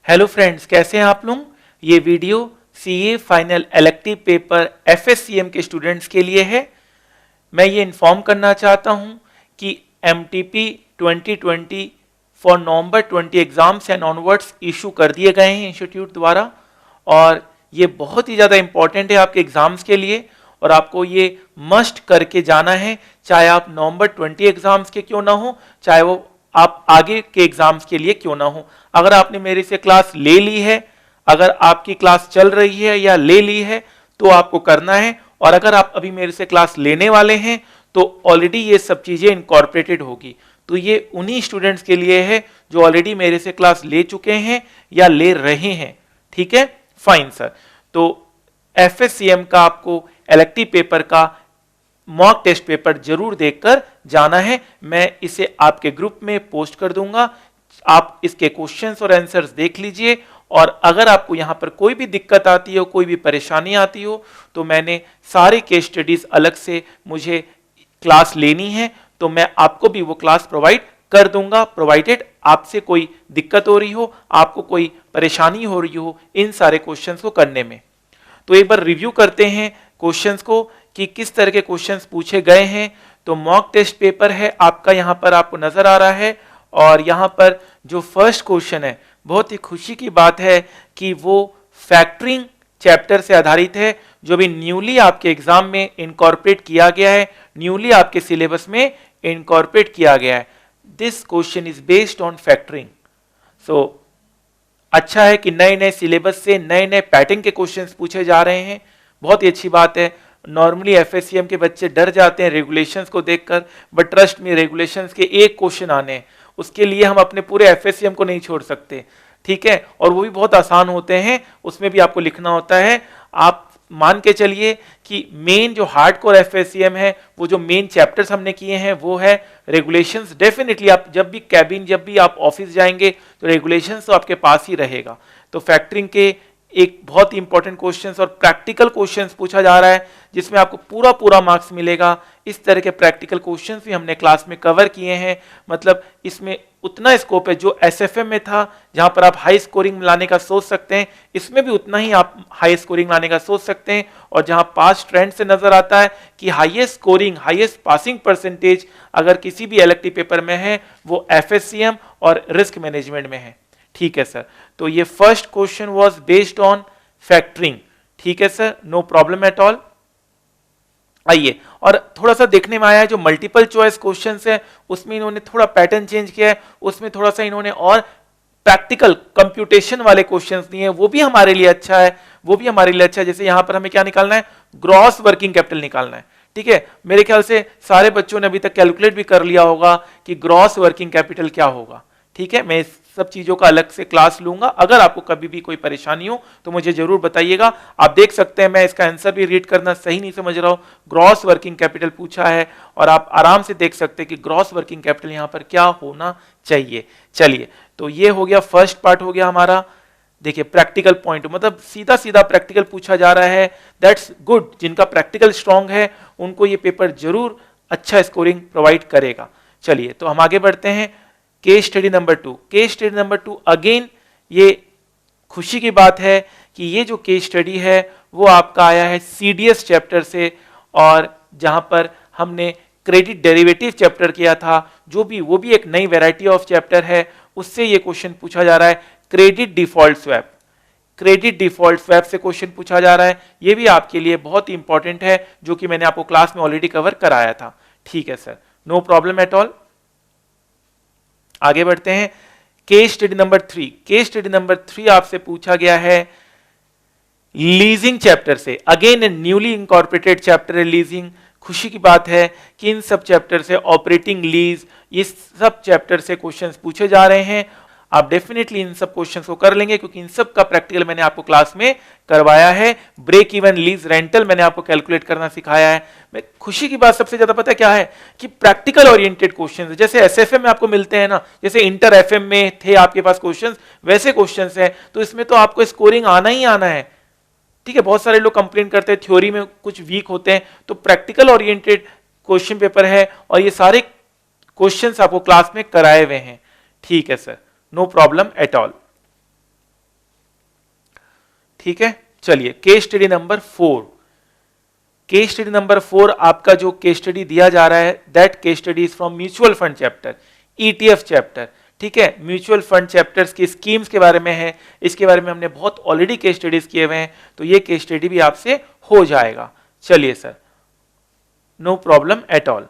Hello friends, कैसे हैं आप लोग। ये video CA final elective paper FSCM के स्टूडेंट्स के लिए है। मैं ये इन्फॉर्म करना चाहता हूं कि MTP 2020 for November 20 exams and onwards issue कर दिए गए हैं इंस्टीट्यूट द्वारा, और ये बहुत ही ज़्यादा इंपॉर्टेंट है आपके एग्जाम्स के लिए, और आपको ये मस्ट करके जाना है, चाहे आप नवंबर 20 एग्जाम्स के क्यों ना हो, चाहे वो आप आगे के एग्जाम्स के लिए क्यों ना हो। अगर आपने मेरे से क्लास ले ली है, अगर आपकी क्लास चल रही है या ले ली है, तो आपको करना है। और अगर आप अभी मेरे से क्लास लेने वाले हैं तो ऑलरेडी ये सब चीजें इनकॉर्पोरेटेड होगी। तो ये उन्हीं स्टूडेंट्स के लिए है जो ऑलरेडी मेरे से क्लास ले चुके हैं या ले रहे हैं। ठीक है, फाइन सर। तो एफएससीएम का आपको इलेक्टिव पेपर का मॉक टेस्ट पेपर जरूर देखकर जाना है। मैं इसे आपके ग्रुप में पोस्ट कर दूंगा, आप इसके क्वेश्चंस और आंसर्स देख लीजिए। और अगर आपको यहां पर कोई भी दिक्कत आती हो, कोई भी परेशानी आती हो, तो मैंने सारी केस स्टडीज अलग से मुझे क्लास लेनी है तो मैं आपको भी वो क्लास प्रोवाइड कर दूंगा, प्रोवाइडेड आपसे कोई दिक्कत हो रही हो, आपको कोई परेशानी हो रही हो इन सारे क्वेश्चंस को करने में। तो एक बार रिव्यू करते हैं क्वेश्चंस को कि किस तरह के क्वेश्चंस पूछे गए हैं। तो मॉक टेस्ट पेपर है आपका, यहां पर आपको नजर आ रहा है, और यहां पर जो फर्स्ट क्वेश्चन है, बहुत ही खुशी की बात है कि वो फैक्टरिंग चैप्टर से आधारित है, जो भी न्यूली आपके एग्जाम में इनकॉर्पोरेट किया गया है, न्यूली आपके सिलेबस में इनकॉर्पोरेट किया गया है। This question is based on factoring. So अच्छा है कि नए नए सिलेबस से नए नए पैटर्न के क्वेश्चंस पूछे जा रहे हैं, बहुत ही अच्छी बात है। नॉर्मली एफएससीएम के बच्चे डर जाते हैं रेगुलेशंस को देखकर, बट ट्रस्ट में रेगुलेशंस के एक क्वेश्चन आने हैं, उसके लिए हम अपने पूरे एफएससीएम को नहीं छोड़ सकते। ठीक है, और वो भी बहुत आसान होते हैं, उसमें भी आपको लिखना होता है। आप मान के चलिए कि मेन जो हार्डकोर एफएससीएम है, वो जो मेन चैप्टर्स हमने किए हैं वो है रेगुलेशंस। डेफिनेटली आप जब भी कैबिन, जब भी आप ऑफिस जाएंगे तो रेगुलेशंस तो आपके पास ही रहेगा। तो फैक्टरिंग के एक बहुत ही इंपॉर्टेंट क्वेश्चंस और प्रैक्टिकल क्वेश्चंस पूछा जा रहा है, जिसमें आपको पूरा पूरा मार्क्स मिलेगा। इस तरह के प्रैक्टिकल क्वेश्चंस भी हमने क्लास में कवर किए हैं। मतलब इसमें उतना स्कोप है जो एसएफएम में था, जहां पर आप हाई स्कोरिंग लाने का सोच सकते हैं, इसमें भी उतना ही आप हाई स्कोरिंग लाने का सोच सकते हैं। और जहां पास्ट ट्रेंड से नजर आता है कि highest scoring, highest passing percentage अगर किसी भी इलेक्टिव पेपर में है, वो एफएससीएम और रिस्क मैनेजमेंट में है। ठीक है सर, तो ये first question was based on factoring. ठीक है sir, no problem at all. आइए, और थोड़ा सा देखने में आया है जो मल्टीपल चॉइस क्वेश्चंस है, उसमें इन्होंने थोड़ा पैटर्न चेंज किया है, उसमें थोड़ा सा इन्होंने और प्रैक्टिकल कंप्यूटेशन वाले क्वेश्चंस दिए हैं, वो भी हमारे लिए अच्छा है, वो भी हमारे लिए अच्छा है। जैसे यहां पर हमें क्या निकालना है, ग्रॉस वर्किंग कैपिटल निकालना है। ठीक है, मेरे ख्याल से सारे बच्चों ने अभी तक कैलकुलेट भी कर लिया होगा कि ग्रॉस वर्किंग कैपिटल क्या होगा। ठीक है, मैं सब चीजों का अलग से क्लास लूंगा। अगर आपको कभी भी कोई परेशानी हो तो मुझे जरूर बताइएगा। आप देख सकते हैं मैं इसका आंसर भी रीड करना सही नहीं समझ रहा हूं, ग्रॉस वर्किंग कैपिटल पूछा है, और आप आराम से देख सकते हैं कि ग्रॉस वर्किंग कैपिटल यहां पर क्या होना चाहिए। चलिए, तो ये हो गया, फर्स्ट पार्ट हो गया हमारा। देखिए प्रैक्टिकल पॉइंट, मतलब सीधा सीधा प्रैक्टिकल पूछा जा रहा है, दैट्स गुड। जिनका प्रैक्टिकल स्ट्रांग है उनको ये पेपर जरूर अच्छा स्कोरिंग प्रोवाइड करेगा। चलिए, तो हम आगे बढ़ते हैं। Case study number 2। Case study number 2, again ये खुशी की बात है कि ये जो केस स्टडी है वो आपका आया है सीडीएस चैप्टर से, और जहां पर हमने क्रेडिट डेरिवेटिव चैप्टर किया था, जो भी वो भी एक नई वैरायटी ऑफ चैप्टर है, उससे ये क्वेश्चन पूछा जा रहा है। Credit default swap, credit default swap से क्वेश्चन पूछा जा रहा है। ये भी आपके लिए बहुत ही इंपॉर्टेंट है, जो कि मैंने आपको क्लास में ऑलरेडी कवर कराया था। ठीक है sir, no problem at all. आगे बढ़ते हैं। Case study number 3। Case study number 3 आपसे पूछा गया है लीजिंग चैप्टर से। अगेन न्यूली इंकॉर्पोरेटेड चैप्टर है लीजिंग। खुशी की बात है कि इन सब चैप्टर से, ऑपरेटिंग लीज, ये सब चैप्टर से क्वेश्चंस पूछे जा रहे हैं। आप डेफिनेटली इन सब क्वेश्चंस को कर लेंगे, क्योंकि इन सब का प्रैक्टिकल मैंने आपको क्लास में करवाया है। ब्रेक इवन, लीज, रेंटल मैंने आपको कैलकुलेट करना सिखाया है। मैं खुशी की बात सबसे ज्यादा पता है क्या है, कि प्रैक्टिकल ओरिएंटेड क्वेश्चंस, जैसे एसएफएम में आपको मिलते हैं ना, जैसे इंटर एफएम में थे आपके पास क्वेश्चंस, वैसे क्वेश्चंस हैं। तो इसमें तो आपको स्कोरिंग आना ही आना है। ठीक है, बहुत सारे लोग कंप्लेन करते हैं थ्योरी में कुछ वीक होते हैं, तो प्रैक्टिकल ओरिएंटेड क्वेश्चन पेपर है, और ये सारे क्वेश्चंस आपको क्लास में कराए हुए हैं। ठीक है sir, no problem at all. ठीक है, चलिए case study number 4। Case study number 4 आपका जो केस स्टडी दिया जा रहा है, that case study is from mutual fund chapter, ETF chapter. ठीक है, म्यूचुअल फंड चैप्टर्स की स्कीम्स के बारे में है, इसके बारे में हमने बहुत ऑलरेडी केस स्टडीज किए हुए हैं, तो ये केस स्टडी भी आपसे हो जाएगा। चलिए sir, no problem at all.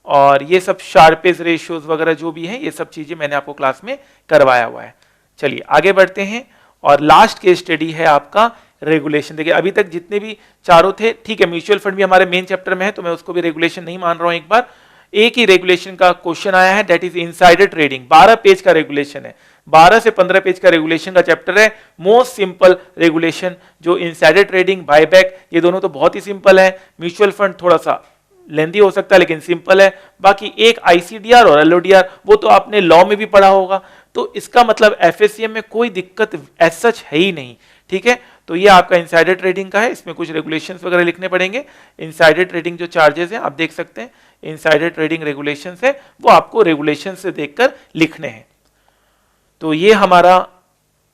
और ये सब शार्पेज रेशियोज वगैरह जो भी है, ये सब चीजें मैंने आपको क्लास में करवाया हुआ है। चलिए आगे बढ़ते हैं, और लास्ट केस स्टडी है आपका रेगुलेशन। देखिए अभी तक जितने भी चारों थे, ठीक है, म्यूचुअल फंड भी हमारे मेन चैप्टर में है, तो मैं उसको भी रेगुलेशन नहीं मान रहा हूं। एक बार एक ही रेगुलेशन का क्वेश्चन आया है, that is insider trading. 12 page का रेगुलेशन है, 12 से 15 पेज का रेगुलेशन का चैप्टर है। मोस्ट सिंपल रेगुलेशन जो इनसाइडर ट्रेडिंग, बायबैक, ये दोनों तो बहुत ही सिंपल है। म्यूचुअल फंड थोड़ा सा लेंदी हो सकता है लेकिन सिंपल है। बाकी एक आईसीडीआर और एलओडीआर, वो तो आपने लॉ में भी पढ़ा होगा, तो इसका मतलब एफएससीएम में कोई दिक्कत एज सच है ही नहीं। ठीक है, तो ये आपका इनसाइडर ट्रेडिंग का है, इसमें कुछ रेगुलेशंस वगैरह लिखने पड़ेंगे। इनसाइडर ट्रेडिंग जो चार्जेस हैं आप देख सकते हैं, इनसाइडर ट्रेडिंग रेगुलेशंस है, वो आपको रेगुलेशन से देखकर लिखने हैं। तो ये हमारा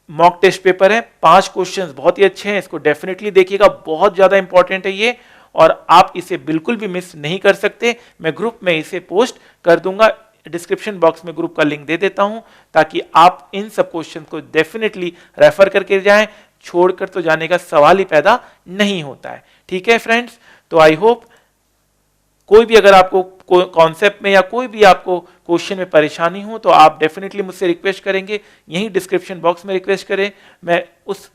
मॉक टेस्ट पेपर है, 5 क्वेश्चंस बहुत ही अच्छे हैं, इसको डेफिनेटली देखिएगा, बहुत ज्यादा इंपॉर्टेंट है ये, और आप इसे बिल्कुल भी मिस नहीं कर सकते। मैं ग्रुप में इसे पोस्ट कर दूंगा, डिस्क्रिप्शन बॉक्स में ग्रुप का लिंक दे देता हूं, ताकि आप इन सब क्वेश्चन को डेफिनेटली रेफर करके जाएं, छोड़कर तो जाने का सवाल ही पैदा नहीं होता है। ठीक है फ्रेंड्स, तो आई होप कोई भी अगर आपको कॉन्सेप्ट में या कोई भी आपको क्वेश्चन में परेशानी हो तो आप डेफिनेटली मुझसे रिक्वेस्ट करेंगे, यहीं डिस्क्रिप्शन बॉक्स में रिक्वेस्ट करें, मैं उस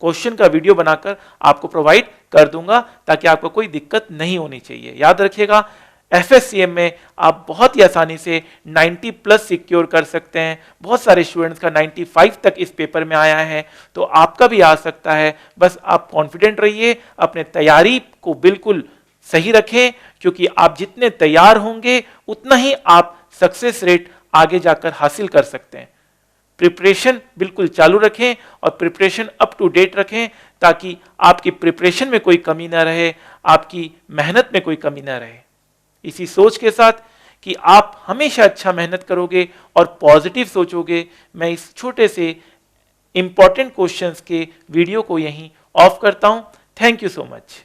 क्वेश्चन का वीडियो बनाकर आपको प्रोवाइड कर दूंगा, ताकि आपको कोई दिक्कत नहीं होनी चाहिए। याद रखिएगा, एफएससीएम में आप बहुत ही आसानी से 90 प्लस सिक्योर कर सकते हैं। बहुत सारे स्टूडेंट्स का 95 तक इस पेपर में आया है, तो आपका भी आ सकता है। बस आप कॉन्फिडेंट रहिए, अपने तैयारी को बिल्कुल सही रखें, क्योंकि आप जितने तैयार होंगे उतना ही आप सक्सेस रेट आगे जाकर हासिल कर सकते हैं। प्रिपरेशन बिल्कुल चालू रखें और प्रिपरेशन अप टू डेट रखें, ताकि आपकी प्रिपरेशन में कोई कमी ना रहे, आपकी मेहनत में कोई कमी ना रहे। इसी सोच के साथ कि आप हमेशा अच्छा मेहनत करोगे और पॉजिटिव सोचोगे, मैं इस छोटे से इंपॉर्टेंट क्वेश्चंस के वीडियो को यहीं ऑफ करता हूं। Thank you so much.